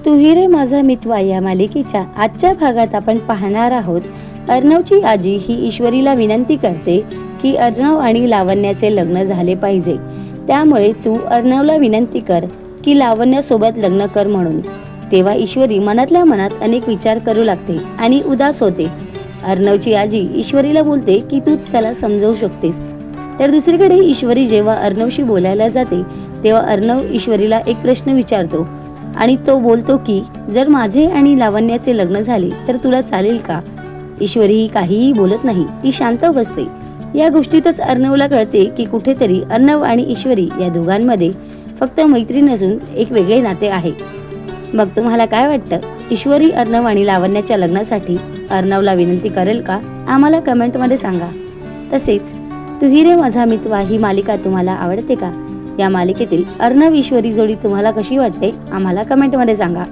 तू ही रे माझा मितवा या मालिकेच्या आजच्या भागात आपण पाहणार आहोत अर्णवची आजी ही ईश्वरीला विनंती करते की अर्णव आणि लावण्याचे लग्न झाले पाहिजे, त्यामुळे तू अर्णवला विनंती कर की लावण्यासोबत लग्न कर म्हणून। तेव्हा ईश्वरी मनातल्या मनात अनेक विचार करू लागते आणि उदास होते। अर्णवची आजी ईश्वरीला बोलते की तूच त्याला समजवू शकतेस। तर दुसरीकडे ईश्वरी जेव्हा अर्णवशी बोलायला जाते तेव्हा अर्णव ईश्वरीला एक प्रश्न विचारतो आणि तो बोलतो की जर माझे आणि लावण्याचे लग्न झाले तर तुला चालेल का? ईश्वरी ही काहीही बोलत नाही, ती शांत बसते। या गोष्टीतच अर्णवला कळते की कुठेतरी अर्णव आणि ईश्वरी या दोघांमध्ये फक्त मैत्री नसून एक वेगळे नाते आहे। मग तुम्हाला काय वाटतं, ईश्वरी अर्णव आणि लावण्याच्या लग्नासाठी अर्णवला विनंती करेल का? आम्हाला कमेंटमध्ये सांगा। तसेच तू ही रे माझा मितवा ही मालिका तुम्हाला आवडते का? या मालिकेतील अर्णव ईश्वरी जोडी तुम्हाला कशी वाटते आम्हाला कमेंटमध्ये सांगा।